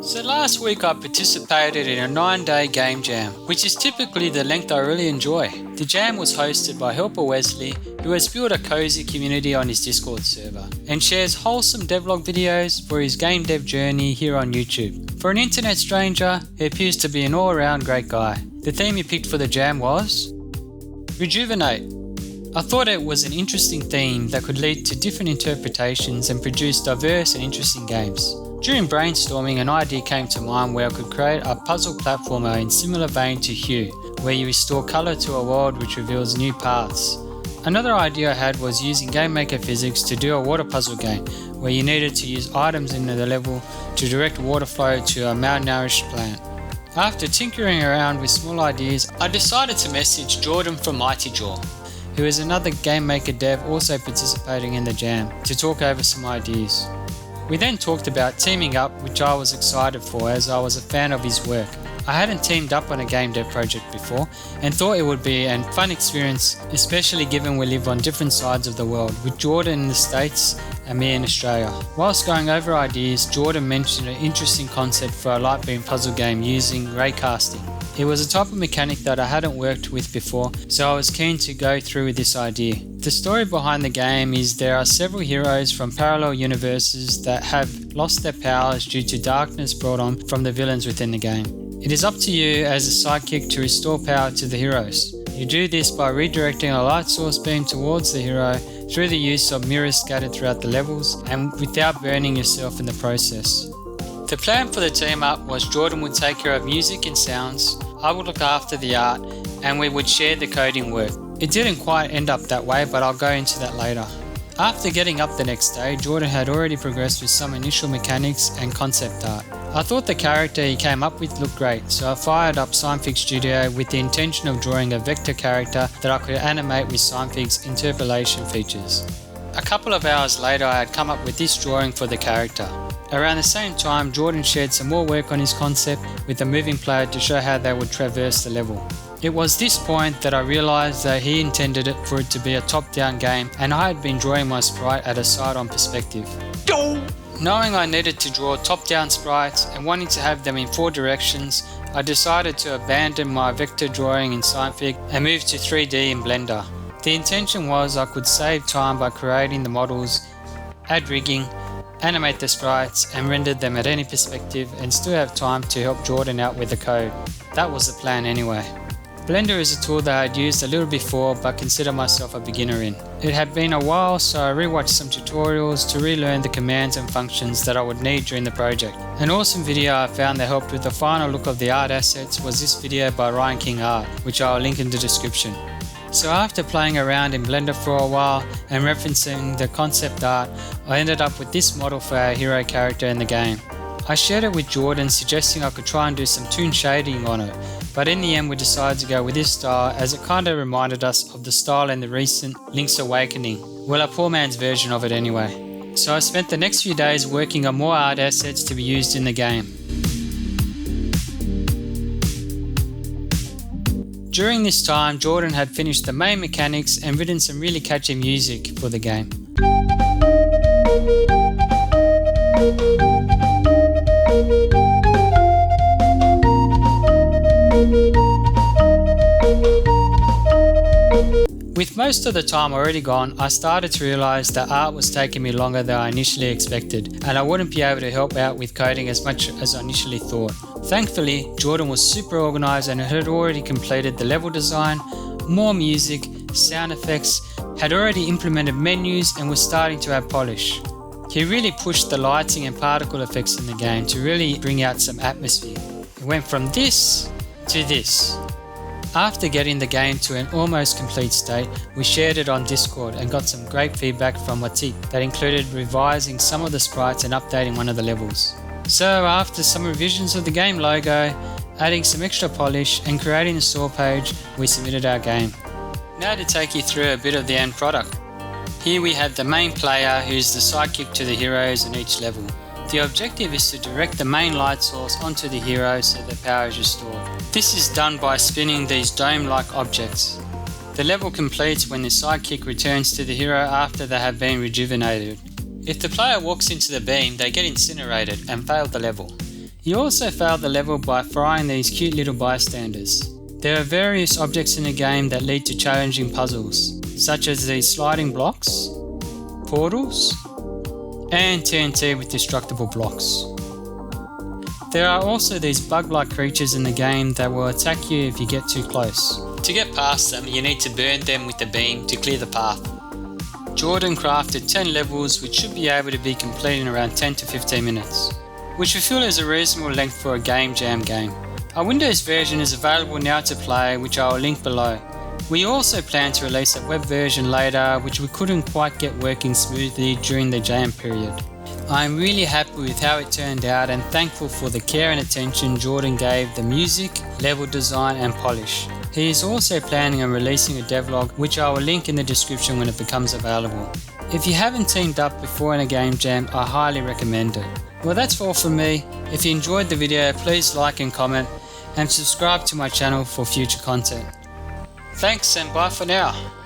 So last week I participated in a 9-day game jam, which is typically the length I really enjoy. The jam was hosted by HelperWesley, who has built a cozy community on his Discord server and shares wholesome devlog videos for his game dev journey here on YouTube. For an internet stranger, he appears to be an all-around great guy. The theme he picked for the jam was Rejuvenate. I thought it was an interesting theme that could lead to different interpretations and produce diverse and interesting games. During brainstorming, an idea came to mind where I could create a puzzle platformer in similar vein to Hue, where you restore colour to a world which reveals new paths. Another idea I had was using GameMaker physics to do a water puzzle game, where you needed to use items in the level to direct water flow to a malnourished plant. After tinkering around with small ideas, I decided to message Jordan from MightyJor, who is another GameMaker dev also participating in the jam, to talk over some ideas. We then talked about teaming up, which I was excited for as I was a fan of his work. I hadn't teamed up on a game dev project before and thought it would be a fun experience, especially given we live on different sides of the world, with Jordan in the States and me in Australia. Whilst going over ideas, Jordan mentioned an interesting concept for a light beam puzzle game using raycasting. It was a type of mechanic that I hadn't worked with before, so I was keen to go through with this idea. The story behind the game is there are several heroes from parallel universes that have lost their powers due to darkness brought on from the villains within the game. It is up to you as a sidekick to restore power to the heroes. You do this by redirecting a light source beam towards the hero through the use of mirrors scattered throughout the levels and without burning yourself in the process. The plan for the team up was Jordan would take care of music and sounds, I would look after the art, and we would share the coding work. It didn't quite end up that way, but I'll go into that later. After getting up the next day, Jordan had already progressed with some initial mechanics and concept art. I thought the character he came up with looked great, so I fired up SciFig Studio with the intention of drawing a vector character that I could animate with SciFig's interpolation features. A couple of hours later, I had come up with this drawing for the character. Around the same time, Jordan shared some more work on his concept with a moving player to show how they would traverse the level. It was this point that I realised that he intended it for it to be a top-down game and I had been drawing my sprite at a side-on perspective. Knowing I needed to draw top-down sprites and wanting to have them in 4 directions, I decided to abandon my vector drawing in SciFig and move to 3D in Blender. The intention was I could save time by creating the models, add rigging, animate the sprites and render them at any perspective and still have time to help Jordan out with the code. That was the plan anyway. Blender is a tool that I'd used a little before but consider myself a beginner in. It had been a while, so I rewatched some tutorials to relearn the commands and functions that I would need during the project. An awesome video I found that helped with the final look of the art assets was this video by Ryan King Art, which I'll link in the description. So after playing around in Blender for a while and referencing the concept art, I ended up with this model for our hero character in the game. I shared it with Jordan, suggesting I could try and do some toon shading on it, but in the end we decided to go with this style as it kinda reminded us of the style in the recent Link's Awakening, well, a poor man's version of it anyway. So I spent the next few days working on more art assets to be used in the game. During this time, Jordan had finished the main mechanics and written some really catchy music for the game. With most of the time already gone, I started to realise that art was taking me longer than I initially expected, and I wouldn't be able to help out with coding as much as I initially thought. Thankfully, Jordan was super organised and had already completed the level design, more music, sound effects, had already implemented menus and was starting to add polish. He really pushed the lighting and particle effects in the game to really bring out some atmosphere. It went from this to this. After getting the game to an almost complete state, we shared it on Discord and got some great feedback from Watik that included revising some of the sprites and updating one of the levels. So after some revisions of the game logo, adding some extra polish and creating a store page, we submitted our game. Now to take you through a bit of the end product. Here we have the main player who's the sidekick to the heroes in each level. The objective is to direct the main light source onto the hero so their power is restored. This is done by spinning these dome-like objects. The level completes when the sidekick returns to the hero after they have been rejuvenated. If the player walks into the beam, they get incinerated and fail the level. He also failed the level by frying these cute little bystanders. There are various objects in the game that lead to challenging puzzles, such as these sliding blocks, portals, and TNT with destructible blocks. There are also these bug-like creatures in the game that will attack you if you get too close. To get past them, you need to burn them with the beam to clear the path. Jordan crafted 10 levels which should be able to be completed in around 10 to 15 minutes, which we feel is a reasonable length for a game jam game. A Windows version is available now to play, which I will link below. We also plan to release a web version later, which we couldn't quite get working smoothly during the jam period. I am really happy with how it turned out and thankful for the care and attention Jordan gave the music, level design and polish. He is also planning on releasing a devlog, which I will link in the description when it becomes available. If you haven't teamed up before in a game jam, I highly recommend it. Well, that's all from me. If you enjoyed the video, please like and comment and subscribe to my channel for future content. Thanks and bye for now.